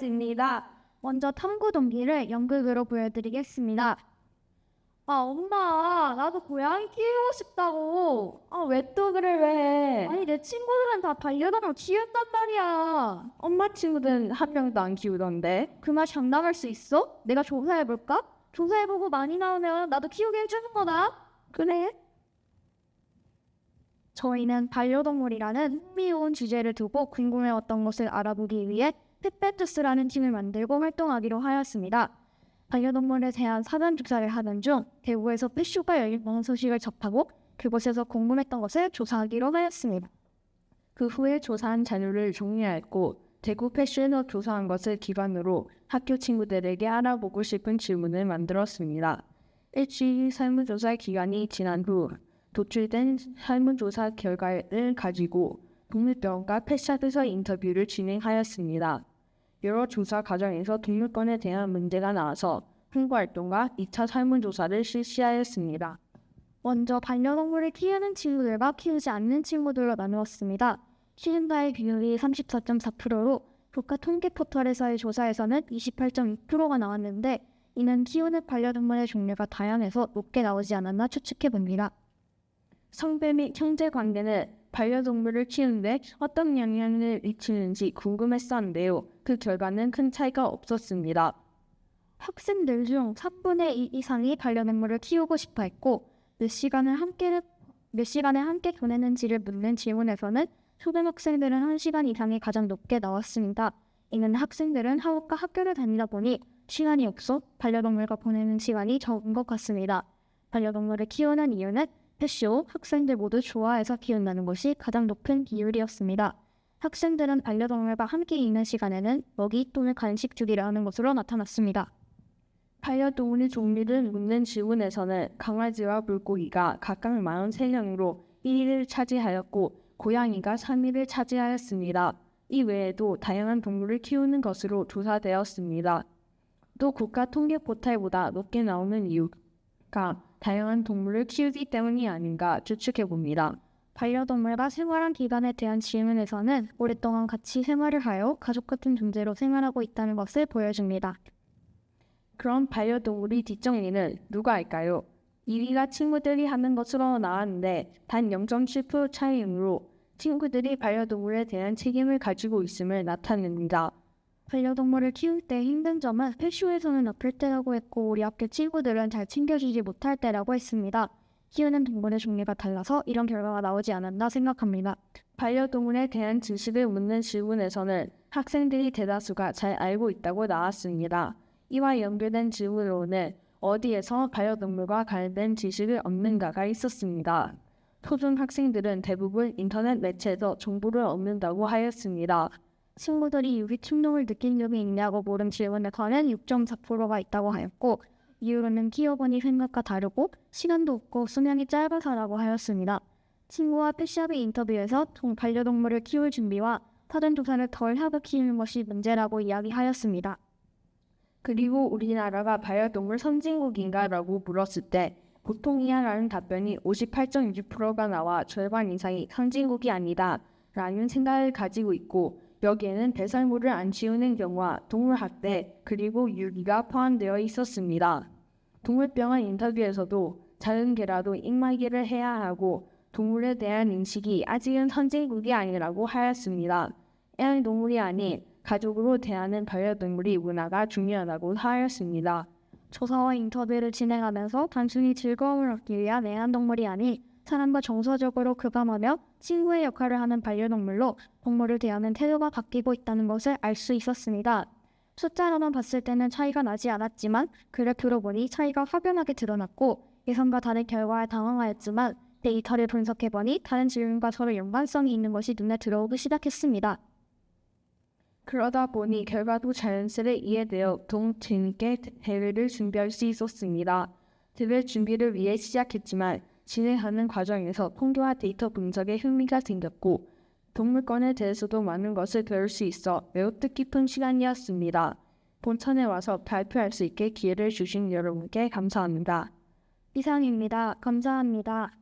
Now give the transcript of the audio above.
반갑습니다. 먼저 탐구 동기를 연극으로 보여드리겠습니다. 엄마, 나도 고양이 키우고 싶다고. 왜 또 그래, 왜? 아니, 내 친구들은 다 반려동물 키운단 말이야. 엄마 친구들은 한 명도 안 키우던데. 그 말 장담할 수 있어? 내가 조사해볼까? 조사해보고 많이 나오면 나도 키우게 해주는 거다. 그래? 저희는 반려동물이라는 흥미로운 주제를 두고 궁금해왔던 것을 알아보기 위해 펫배투스라는 팀을 만들고 활동하기로 하였습니다. 반려동물에 대한 사전 조사를 하던 중 대구에서 펫쇼가 열린다는 소식을 접하고 그곳에서 궁금했던 것을 조사하기로 하였습니다. 그 후에 조사한 자료를 정리하였고 대구 펫쇼에서 조사한 것을 기반으로 학교 친구들에게 알아보고 싶은 질문을 만들었습니다. 일주일 설문조사 기간이 지난 후 도출된 설문조사 결과를 가지고 동물병원과 펫샵에서 인터뷰를 진행하였습니다. 여러 조사 과정에서 동물권에 대한 문제가 나와서 홍보활동과 2차 설문조사를 실시하였습니다. 먼저 반려동물을 키우는 친구들과 키우지 않는 친구들로 나누었습니다. 키운다의 비율이 34.4%로 국가 통계 포털에서의 조사에서는 28.2%가 나왔는데 이는 키우는 반려동물의 종류가 다양해서 높게 나오지 않았나 추측해봅니다. 성배 및 형제 관계는 반려동물을 키우는데 어떤 영향을 미치는지 궁금했었는데요. 그 결과는 큰 차이가 없었습니다. 학생들 중 3분의 2 이상이 반려동물을 키우고 싶어 했고 몇 시간을 함께 보내는지를 묻는 질문에서는 초등학생들은 1시간 이상이 가장 높게 나왔습니다. 이는 학생들은 학교를 다니다 보니 시간이 없어 반려동물과 보내는 시간이 적은 것 같습니다. 반려동물을 키우는 이유는 펫쇼, 학생들 모두 좋아해서 키운다는 것이 가장 높은 비율이었습니다. 학생들은 반려동물과 함께 있는 시간에는 먹이 또는 간식 주기를 하는 것으로 나타났습니다. 반려동물의 종류를 묻는 질문에서는 강아지와 물고기가 각각 43명으로 1위를 차지하였고 고양이가 3위를 차지하였습니다. 이 외에도 다양한 동물을 키우는 것으로 조사되었습니다. 또 국가 통계 포털보다 높게 나오는 이유가 다양한 동물을 키우기 때문이 아닌가 추측해봅니다. 반려동물과 생활한 기간에 대한 질문에서는 오랫동안 같이 생활을 하여 가족 같은 존재로 생활하고 있다는 것을 보여줍니다. 그럼 반려동물의 뒷정리는 누가 할까요? 2위가 친구들이 하는 것으로 나왔는데 단 0.7% 차이로 친구들이 반려동물에 대한 책임을 가지고 있음을 나타냅니다. 반려동물을 키울 때 힘든 점은 펫쇼에서는 아플 때라고 했고 우리 학교 친구들은 잘 챙겨주지 못할 때라고 했습니다. 키우는 동물의 종류가 달라서 이런 결과가 나오지 않았나 생각합니다. 반려동물에 대한 지식을 묻는 질문에서는 학생들이 대다수가 잘 알고 있다고 나왔습니다. 이와 연결된 질문으로는 어디에서 반려동물과 관련된 지식을 얻는가가 있었습니다. 초등학생들은 대부분 인터넷 매체에서 정보를 얻는다고 하였습니다. 친구들이 유기충동을 느낀 적이 있냐고 물은 질문에서는 6.4%가 있다고 하였고 이유로는 키워보니 생각과 다르고 시간도 없고 수명이 짧아서라고 하였습니다. 친구와 펫샵의 인터뷰에서 반려동물을 키울 준비와 사전조사를 덜 하고 키우는 것이 문제라고 이야기하였습니다. 그리고 우리나라가 반려동물 선진국인가 라고 물었을 때 보통이야라는 답변이 58.6%가 나와 절반 이상이 선진국이 아니다 라는 생각을 가지고 있고 여기에는 배설물을 안 치우는 경우와 동물학대 그리고 유기가 포함되어 있었습니다. 동물병원 인터뷰에서도 작은 개라도 입마개를 해야 하고 동물에 대한 인식이 아직은 선진국이 아니라고 하였습니다. 애완동물이 아닌 가족으로 대하는 반려동물이 문화가 중요하다고 하였습니다. 조사와 인터뷰를 진행하면서 단순히 즐거움을 얻기 위한 애완동물이 아닌 사람과 정서적으로 교감하며 친구의 역할을 하는 반려동물로 동물을 대하는 태도가 바뀌고 있다는 것을 알 수 있었습니다. 숫자로만 봤을 때는 차이가 나지 않았지만 그래프로 보니 차이가 확연하게 드러났고 예상과 다른 결과에 당황하였지만 데이터를 분석해보니 다른 질문과 서로 연관성이 있는 것이 눈에 들어오기 시작했습니다. 그러다 보니 결과도 자연스레 이해되어 더욱 재밌게 대회를 준비할 수 있었습니다. 대회 준비를 위해 시작했지만 진행하는 과정에서 통계와 데이터 분석에 흥미가 생겼고 동물권에 대해서도 많은 것을 배울 수 있어 매우 뜻깊은 시간이었습니다. 본천에 와서 발표할 수 있게 기회를 주신 여러분께 감사합니다. 이상입니다. 감사합니다.